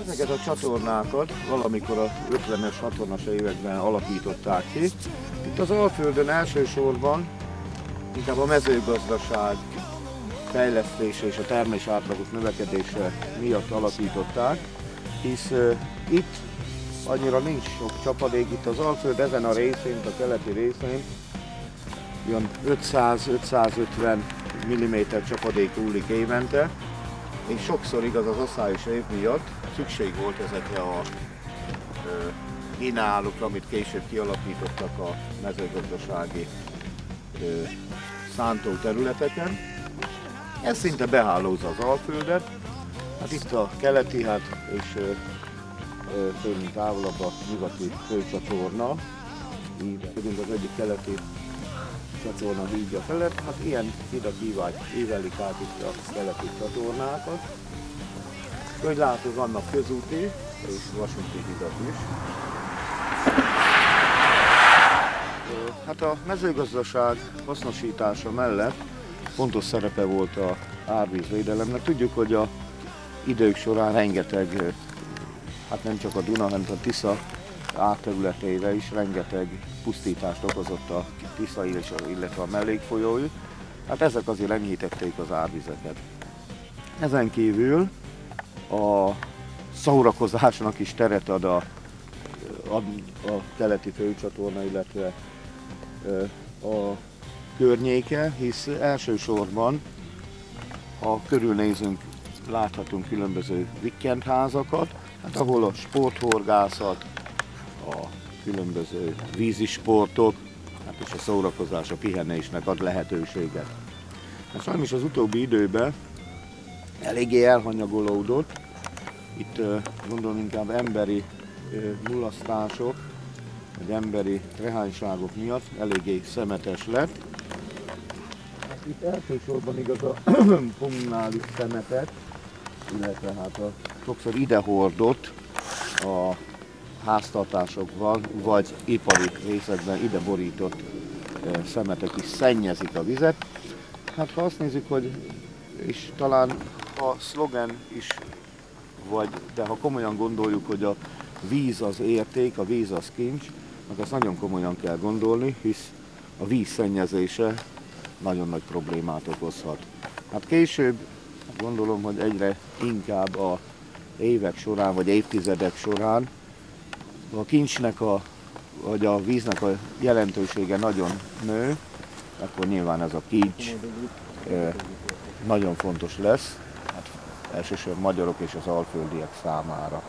Ezeket a csatornákat valamikor a 50-es, 60-as években alapították ki. Itt az Alföldön elsősorban inkább a mezőgazdaság fejlesztése és a termés átlagos növekedése miatt alapították, hisz itt annyira nincs sok csapadék. Itt az Alföld ezen a részén, a keleti részén olyan 500-550 mm csapadék hullik évente, és sokszor igaz az asszályos év miatt szükség volt ezekre a hinálokra, amit később kialakítottak a mezőgazdasági szántóterületeken. Ez szinte behálózza az Alföldet. Hát itt a keleti, és tőlünk távolabb a nyugati főcsatorna. Így az egyik keleti csatorna hídja felett. Hát ilyen hidak ívelik át itt a keleti csatornákat. Hogy látod, vannak közúti és vasúti hidak is. Hát a mezőgazdaság hasznosítása mellett fontos szerepe volt az árvízvédelemnek. Tudjuk, hogy a idők során rengeteg, hát nem csak a Duna, hanem a Tisza átterületeire is rengeteg pusztítást okozott a Tisza, illetve a mellékfolyói. Hát ezek azért enyhítették az árvizeket. Ezen kívül a szórakozásnak is teret ad a keleti főcsatorna, illetve a környéke, hisz elsősorban, ha körülnézünk, láthatunk különböző vikendházakat, hát ahol a sporthorgászat, a különböző vízisportok, hát és a szórakozás, a pihenésnek ad lehetőséget. Hát sajnos az utóbbi időben eléggé elhanyagolódott, itt gondolom inkább emberi mulasztások, vagy emberi rehányságok miatt eléggé szemetes lett. Itt elsősorban igaz a kommunális szemetet, illetve hát a sokszor ide hordott a háztartásokban, vagy ipari részekben ide borított szemetek is szennyezik a vizet. Hát ha azt nézzük, hogy és talán a szlogen is, de ha komolyan gondoljuk, hogy a víz az érték, a víz az kincs, akkor azt nagyon komolyan kell gondolni, hisz a víz szennyezése nagyon nagy problémát okozhat. Hát később gondolom, hogy egyre inkább a évek során, vagy évtizedek során a kincsnek, vagy a víznek a jelentősége nagyon nő, akkor nyilván ez a kincs nagyon fontos lesz, hát elsősorban magyarok és az alföldiek számára.